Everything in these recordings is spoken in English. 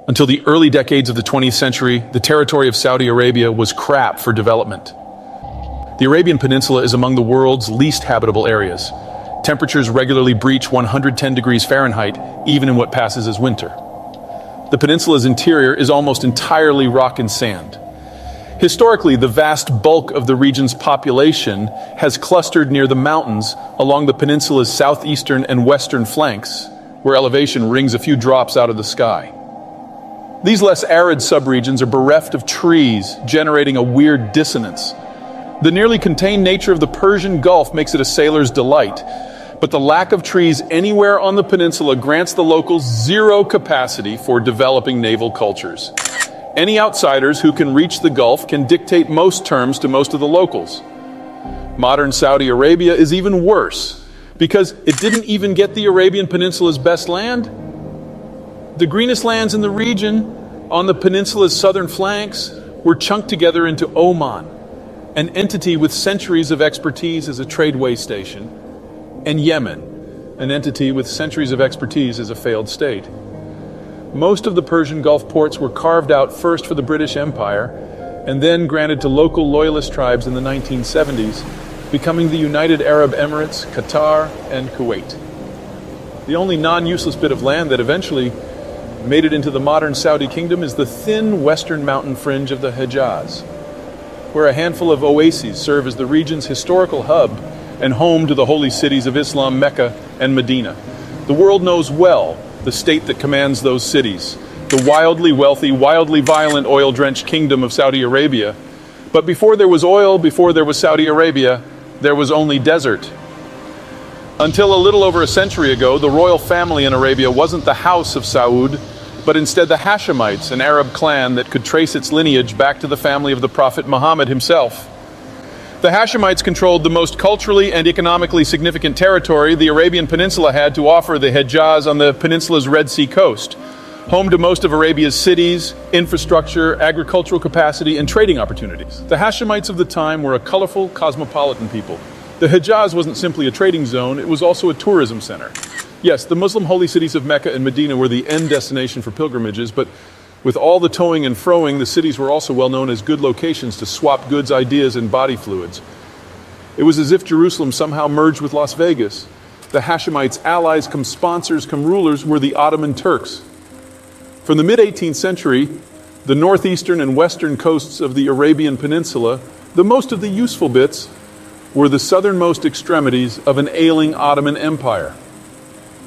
Until the early decades of the 20th century, the territory of Saudi Arabia was crap for development. The Arabian Peninsula is among the world's least habitable areas. Temperatures regularly breach 110 degrees Fahrenheit, even in what passes as winter. The peninsula's interior is almost entirely rock and sand. Historically, the vast bulk of the region's population has clustered near the mountains along the peninsula's southeastern and western flanks, where elevation rings a few drops out of the sky. These less arid subregions are bereft of trees, generating a weird dissonance. The nearly contained nature of the Persian Gulf makes it a sailor's delight, but the lack of trees anywhere on the peninsula grants the locals zero capacity for developing naval cultures. Any outsiders who can reach the Gulf can dictate most terms to most of the locals. Modern Saudi Arabia is even worse, because it didn't even get the Arabian Peninsula's best land. The greenest lands in the region, on the peninsula's southern flanks, were chunked together into Oman, an entity with centuries of expertise as a tradeway station, and Yemen, an entity with centuries of expertise as a failed state. Most of the Persian Gulf ports were carved out first for the British Empire, and then granted to local loyalist tribes in the 1970s, becoming the United Arab Emirates, Qatar, and Kuwait. The only non-useless bit of land that eventually made it into the modern Saudi kingdom is the thin western mountain fringe of the Hejaz, where a handful of oases serve as the region's historical hub and home to the holy cities of Islam, Mecca and Medina. The world knows well the state that commands those cities, the wildly wealthy, wildly violent, oil-drenched kingdom of Saudi Arabia. But before there was oil, before there was Saudi Arabia, there was only desert. Until a little over a century ago, the royal family in Arabia wasn't the House of Saud, but instead the Hashemites, an Arab clan that could trace its lineage back to the family of the Prophet Muhammad himself. The Hashemites controlled the most culturally and economically significant territory the Arabian Peninsula had to offer, the Hejaz on the peninsula's Red Sea coast, home to most of Arabia's cities, infrastructure, agricultural capacity, and trading opportunities. The Hashemites of the time were a colorful, cosmopolitan people. The Hejaz wasn't simply a trading zone, it was also a tourism center. Yes, the Muslim holy cities of Mecca and Medina were the end destination for pilgrimages, but with all the towing and froing, the cities were also well known as good locations to swap goods, ideas, and body fluids. It was as if Jerusalem somehow merged with Las Vegas. The Hashemites' allies, come sponsors, come rulers, were the Ottoman Turks. From the mid-18th century, the northeastern and western coasts of the Arabian Peninsula, the most of the useful bits, were the southernmost extremities of an ailing Ottoman Empire.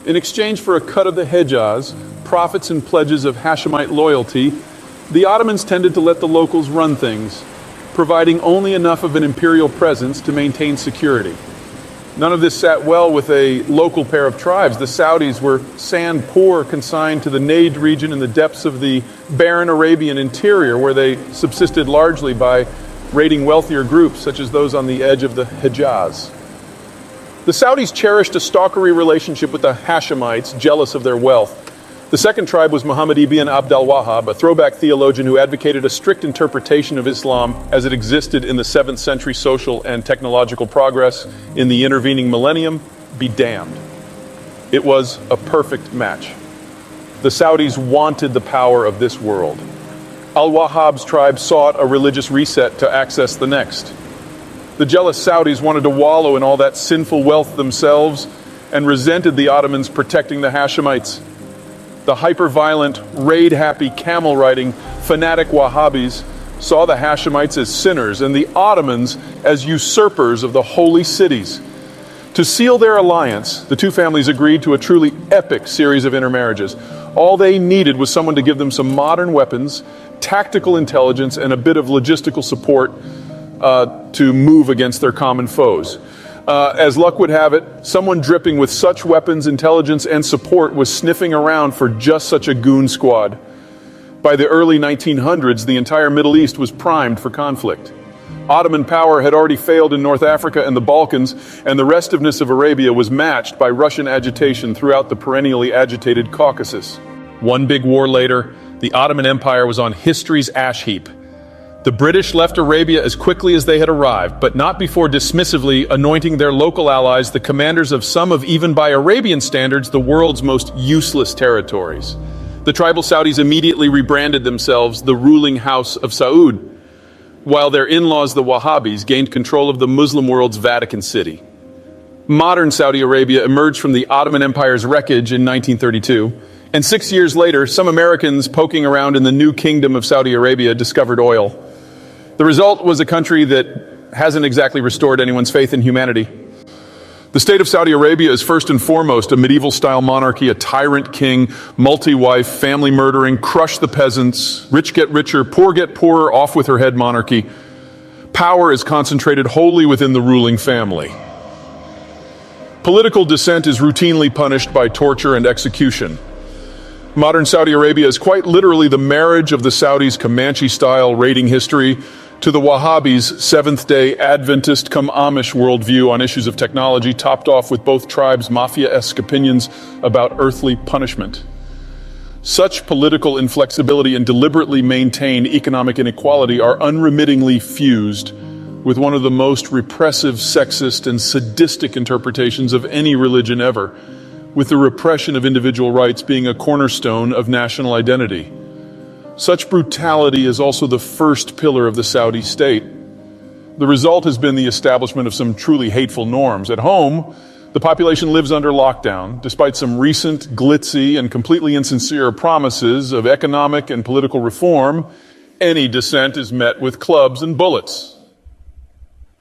In exchange for a cut of the Hejaz, profits and pledges of Hashemite loyalty, the Ottomans tended to let the locals run things, providing only enough of an imperial presence to maintain security. None of this sat well with a local pair of tribes. The Saudis were sand poor, consigned to the Najd region in the depths of the barren Arabian interior, where they subsisted largely by raiding wealthier groups, such as those on the edge of the Hejaz. The Saudis cherished a stalkery relationship with the Hashemites, jealous of their wealth. The second tribe was Muhammad ibn Abd al-Wahhab, a throwback theologian who advocated a strict interpretation of Islam as it existed in the 7th century social and technological progress in the intervening millennium. Be damned. It was a perfect match. The Saudis wanted the power of this world. Al-Wahhab's tribe sought a religious reset to access the next. The jealous Saudis wanted to wallow in all that sinful wealth themselves and resented the Ottomans protecting the Hashemites. The hyper-violent, raid-happy, camel-riding, fanatic Wahhabis saw the Hashemites as sinners and the Ottomans as usurpers of the holy cities. To seal their alliance, the two families agreed to a truly epic series of intermarriages. All they needed was someone to give them some modern weapons, tactical intelligence, and a bit of logistical support to move against their common foes. As luck would have it, someone dripping with such weapons, intelligence, and support was sniffing around for just such a goon squad. By the early 1900s, the entire Middle East was primed for conflict. Ottoman power had already failed in North Africa and the Balkans, and the restiveness of Arabia was matched by Russian agitation throughout the perennially agitated Caucasus. One big war later, the Ottoman Empire was on history's ash heap. The British left Arabia as quickly as they had arrived, but not before dismissively anointing their local allies the commanders of some of, even by Arabian standards, the world's most useless territories. The tribal Saudis immediately rebranded themselves the ruling House of Saud, while their in-laws, the Wahhabis, gained control of the Muslim world's Vatican City. Modern Saudi Arabia emerged from the Ottoman Empire's wreckage in 1932, and 6 years later, some Americans poking around in the new kingdom of Saudi Arabia discovered oil. The result was a country that hasn't exactly restored anyone's faith in humanity. The state of Saudi Arabia is first and foremost a medieval-style monarchy, a tyrant king, multi-wife, family murdering, crush the peasants, rich get richer, poor get poorer, off with her head monarchy. Power is concentrated wholly within the ruling family. Political dissent is routinely punished by torture and execution. Modern Saudi Arabia is quite literally the marriage of the Saudis' Comanche-style raiding history to the Wahhabis' Seventh-day Adventist come Amish worldview on issues of technology, topped off with both tribes' mafia-esque opinions about earthly punishment. Such political inflexibility and deliberately maintained economic inequality are unremittingly fused with one of the most repressive, sexist, and sadistic interpretations of any religion ever, with the repression of individual rights being a cornerstone of national identity. Such brutality is also the first pillar of the Saudi state. The result has been the establishment of some truly hateful norms. At home, the population lives under lockdown, despite some recent, glitzy, and completely insincere promises of economic and political reform. Any dissent is met with clubs and bullets.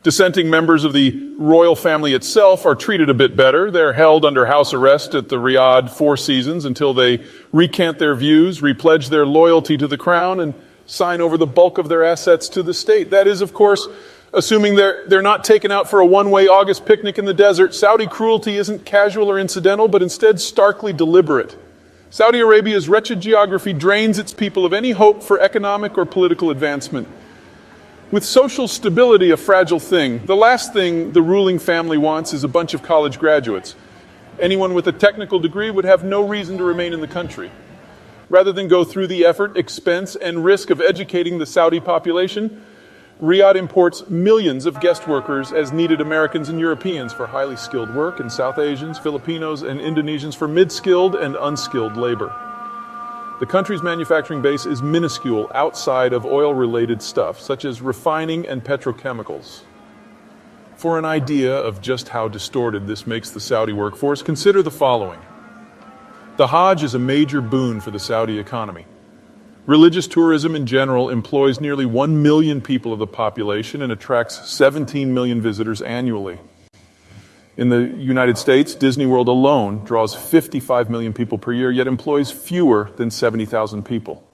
Dissenting members of the royal family itself are treated a bit better. They're held under house arrest at the Riyadh Four Seasons until they recant their views, repledge their loyalty to the crown, and sign over the bulk of their assets to the state. That is, of course, assuming they're not taken out for a one-way August picnic in the desert. Saudi cruelty isn't casual or incidental, but instead starkly deliberate. Saudi Arabia's wretched geography drains its people of any hope for economic or political advancement. With social stability a fragile thing, the last thing the ruling family wants is a bunch of college graduates. Anyone with a technical degree would have no reason to remain in the country. Rather than go through the effort, expense, and risk of educating the Saudi population, Riyadh imports millions of guest workers as needed Americans and Europeans for highly skilled work, and South Asians, Filipinos, and Indonesians for mid-skilled and unskilled labor. The country's manufacturing base is minuscule outside of oil-related stuff, such as refining and petrochemicals. For an idea of just how distorted this makes the Saudi workforce, consider the following. The Hajj is a major boon for the Saudi economy. Religious tourism in general employs nearly 1 million people of the population and attracts 17 million visitors annually. In the United States, Disney World alone draws 55 million people per year, yet employs fewer than 70,000 people.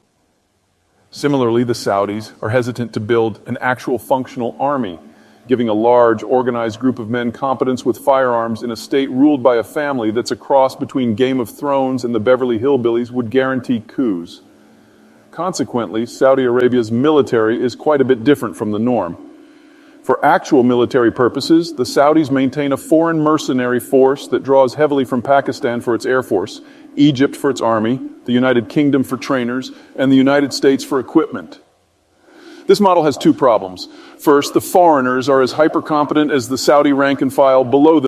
Similarly, the Saudis are hesitant to build an actual functional army, giving a large, organized group of men competence with firearms in a state ruled by a family that's a cross between Game of Thrones and the Beverly Hillbillies would guarantee coups. Consequently, Saudi Arabia's military is quite a bit different from the norm. For actual military purposes, the Saudis maintain a foreign mercenary force that draws heavily from Pakistan for its air force, Egypt for its army, the United Kingdom for trainers, and the United States for equipment. This model has two problems. First, the foreigners are as hyper-competent as the Saudi rank and file below them.